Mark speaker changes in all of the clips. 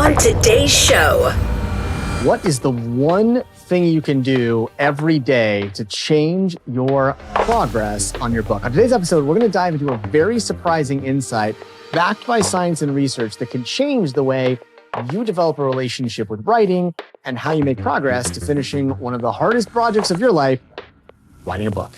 Speaker 1: On today's show.
Speaker 2: What is the one thing you can do every day to change your progress on your book? On today's episode, we're going to dive into a very surprising insight backed by science and research that can change the way you develop a relationship with writing and how you make progress to finishing one of the hardest projects of your life, writing a book.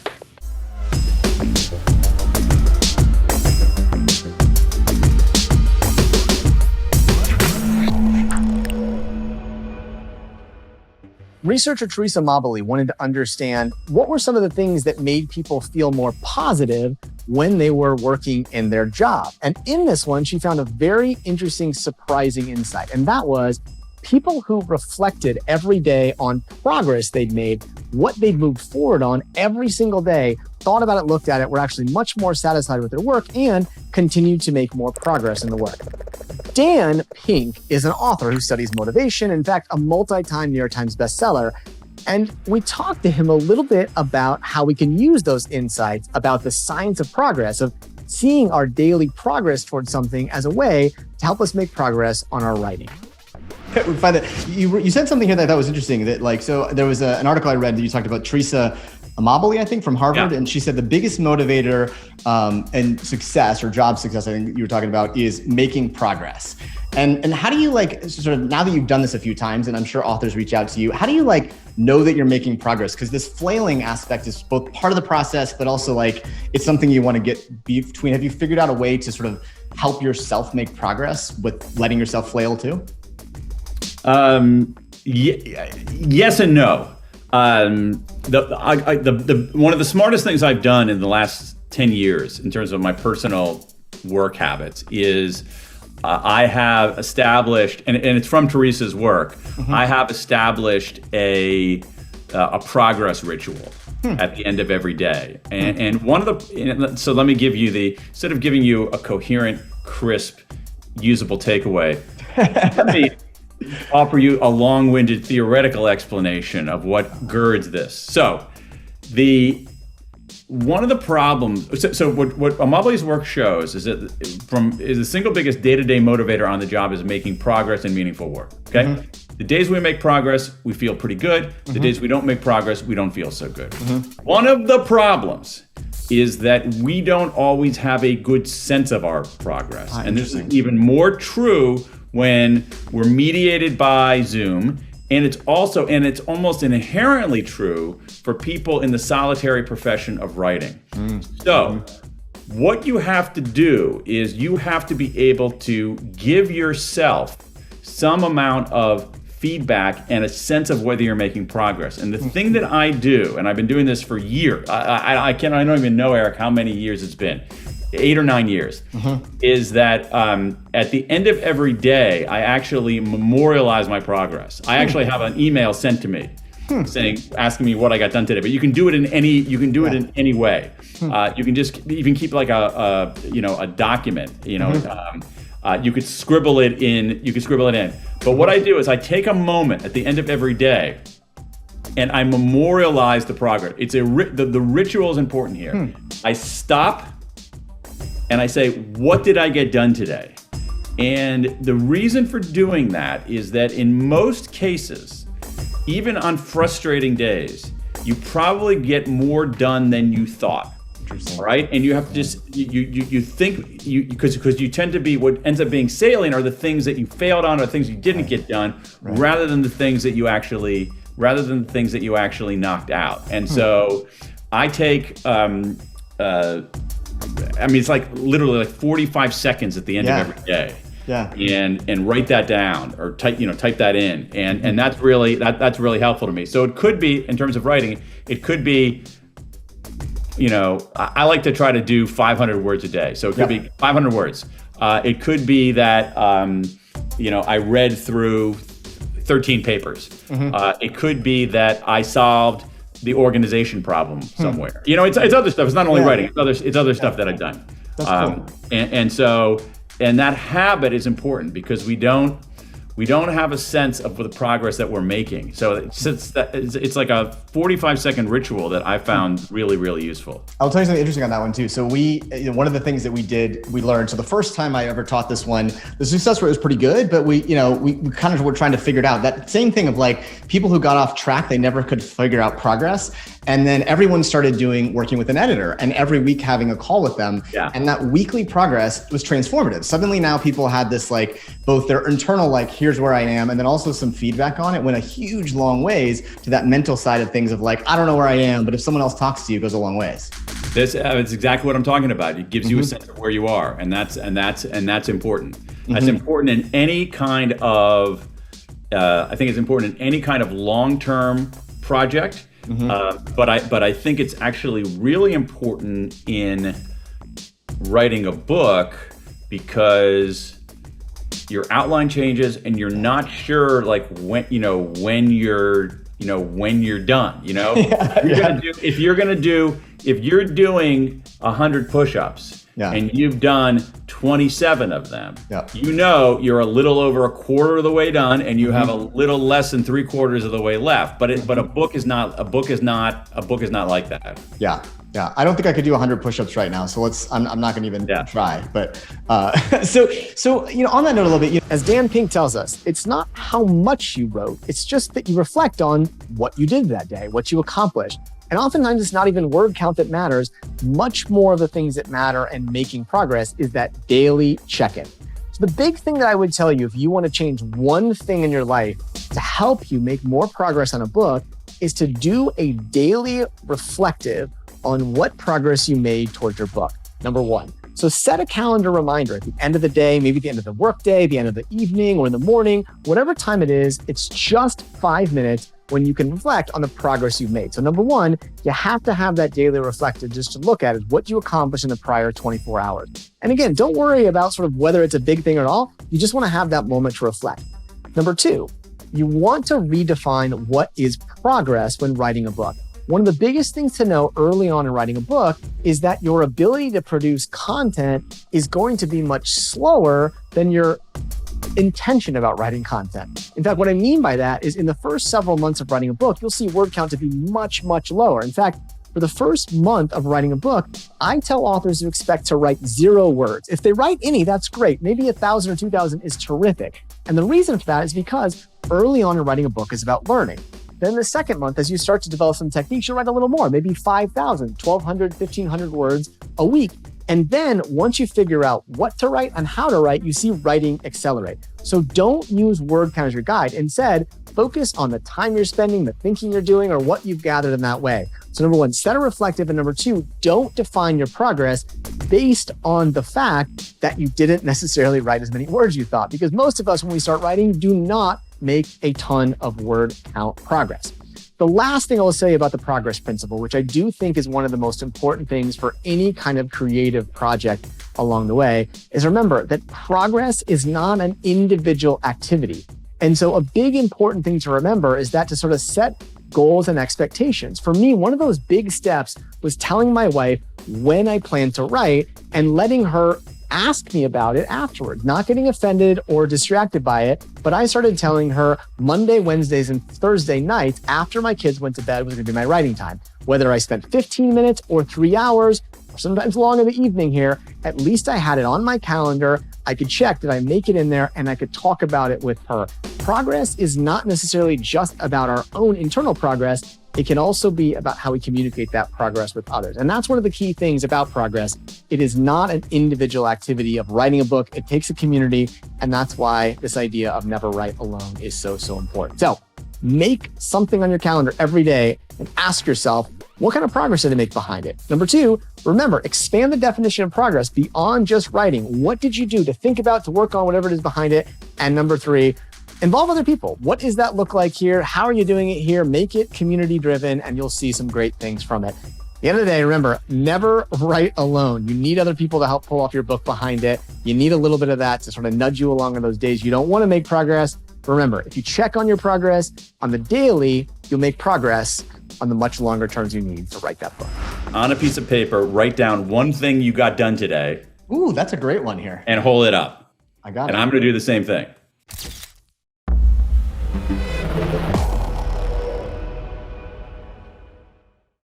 Speaker 2: Researcher Teresa Mobley wanted to understand what were some of the things that made people feel more positive when they were working in their job. And in this one, she found a very interesting, surprising insight. And that was people who reflected every day on progress they'd made, what they'd moved forward on every single day, thought about it, looked at it, were actually much more satisfied with their work and continued to make more progress in the work. Dan Pink is an author who studies motivation, in fact, a multi-time New York Times bestseller. And we talked to him a little bit about how we can use those insights about the science of progress, of seeing our daily progress towards something as a way to help us make progress on our writing.
Speaker 3: We find that you said something here that I thought was interesting. That so there was an article I read that you talked about Teresa Mobley, I think, from Harvard, and she said the biggest motivator and success or job success, I think you were talking about, is making progress. And how do you sort of, now that you've done this a few times, and I'm sure authors reach out to you, how do you know that you're making progress? Because this flailing aspect is both part of the process, but also it's something you want to get between. Have you figured out a way to sort of help yourself make progress with letting yourself flail too?
Speaker 4: Yes and no. One of the smartest things I've done in the last 10 years in terms of my personal work habits is I have established, and it's from Teresa's work, I have established a progress ritual at the end of every day. And one of the, so let me give you instead of giving you a coherent, crisp, usable takeaway, let me offer you a long-winded theoretical explanation of what girds this. So one of the problems, so what Mobley's work shows is that the single biggest day-to-day motivator on the job is making progress and meaningful work, okay? The days we make progress, we feel pretty good. The days we don't make progress, we don't feel so good. One of the problems is that we don't always have a good sense of our progress. And this is even more true when we're mediated by Zoom, and it's almost inherently true for people in the solitary profession of writing. So what you have to do is you have to be able to give yourself some amount of feedback and a sense of whether you're making progress. And the thing that I do, and I've been doing this for years, I don't even know, Eric, how many years it's been, 8 or 9 years, is that at the end of every day, I actually memorialize my progress. I actually have an email sent to me asking me what I got done today. But you can do it in any way. You can keep a document. You could scribble it in. But what I do is I take a moment at the end of every day and I memorialize the progress. It's the ritual is important here. I stop and I say, what did I get done today? And the reason for doing that is that in most cases, even on frustrating days, you probably get more done than you thought. All right, and you have to just you think because you tend to be, what ends up being salient are the things that you failed on or things you didn't get done, rather than the things that you actually knocked out. And so I take it's literally 45 seconds at the end of every day. And write that down or type that in, and that's really helpful to me. So it could be, in terms of writing, it could be, I like to try to do 500 words a day. So it could be 500 words. It could be that I read through 13 papers. It could be that I solved the organization problem somewhere. It's other stuff. It's not only writing. It's other stuff that I've done. That's cool. And that habit is important because we don't we don't have a sense of the progress that we're making. So it's like a 45-second ritual that I found really, really useful.
Speaker 3: I'll tell you something interesting on that one too. So one of the things that we learned. So the first time I ever taught this one, the success rate was pretty good, but we kind of were trying to figure it out. That same thing of like people who got off track, they never could figure out progress. And then everyone started working with an editor and every week having a call with them.
Speaker 4: Yeah.
Speaker 3: And that weekly progress was transformative. Suddenly now people had this like both their internal like, here's where I am, and then also some feedback on it went a huge long ways to that mental side of things of like, I don't know where I am, but if someone else talks to you, it goes a long ways.
Speaker 4: It's exactly what I'm talking about. It gives you a sense of where you are, and that's important. That's important in any kind of. I think it's important in any kind of long-term project. But I think it's actually really important in writing a book because your outline changes and you're not sure like when you're done. If you're doing 100 push-ups and you've done 27 of them, you're a little over a quarter of the way done and you have a little less than 3/4 of the way left. But a book is not like that.
Speaker 3: Yeah. I don't think I could do 100 push-ups right now. So I'm not going to even try. But so on that note a little bit,
Speaker 2: as Dan Pink tells us, it's not how much you wrote. It's just that you reflect on what you did that day, what you accomplished. And oftentimes it's not even word count that matters. Much more of the things that matter and making progress is that daily check-in. So the big thing that I would tell you if you want to change one thing in your life to help you make more progress on a book is to do a daily reflective on what progress you made towards your book. Number one. So set a calendar reminder at the end of the day, maybe the end of the workday, the end of the evening or in the morning, whatever time it is, it's just 5 minutes when you can reflect on the progress you've made. So number one, you have to have that daily reflective just to look at is what you accomplished in the prior 24 hours. And again, don't worry about sort of whether it's a big thing or all. You just want to have that moment to reflect. Number two, you want to redefine what is progress when writing a book. One of the biggest things to know early on in writing a book is that your ability to produce content is going to be much slower than your intention about writing content. In fact, what I mean by that is in the first several months of writing a book, you'll see word count to be much, much lower. In fact, for the first month of writing a book, I tell authors to expect to write 0 words. If they write any, that's great. Maybe 1,000 or 2,000 is terrific. And the reason for that is because early on in writing a book is about learning. Then the second month, as you start to develop some techniques, you'll write a little more, maybe 5,000, 1,200, 1,500 words a week. And then once you figure out what to write and how to write, you see writing accelerate. So don't use word count as your guide. Instead, focus on the time you're spending, the thinking you're doing, or what you've gathered in that way. So number one, set a reflective. And number two, don't define your progress based on the fact that you didn't necessarily write as many words you thought. Because most of us, when we start writing, do not make a ton of word count progress. The last thing I'll say about the progress principle, which I do think is one of the most important things for any kind of creative project along the way, is remember that progress is not an individual activity. And so a big important thing to remember is that to sort of set goals and expectations. For me, one of those big steps was telling my wife when I plan to write and letting her ask me about it afterwards, not getting offended or distracted by it. But I started telling her Monday, Wednesdays, and Thursday nights after my kids went to bed was going to be my writing time. Whether I spent 15 minutes or 3 hours, or sometimes long in the evening here, at least I had it on my calendar. I could check, did I make it in there? And I could talk about it with her. Progress is not necessarily just about our own internal progress. It can also be about how we communicate that progress with others. And that's one of the key things about progress. It is not an individual activity of writing a book. It takes a community. And that's why this idea of never write alone is so, so important. So make something on your calendar every day and ask yourself, what kind of progress did I make behind it? Number two, remember, expand the definition of progress beyond just writing. What did you do to think about, to work on, whatever it is behind it? And number three, involve other people. What does that look like here? How are you doing it here? Make it community driven and you'll see some great things from it. At the end of the day, remember, never write alone. You need other people to help pull off your book behind it. You need a little bit of that to sort of nudge you along in those days you don't want to make progress. Remember, if you check on your progress on the daily, you'll make progress on the much longer terms you need to write that book.
Speaker 4: On a piece of paper, write down one thing you got done today.
Speaker 3: Ooh, that's a great one here.
Speaker 4: And hold it up.
Speaker 3: I got it.
Speaker 4: And I'm going to do the same thing.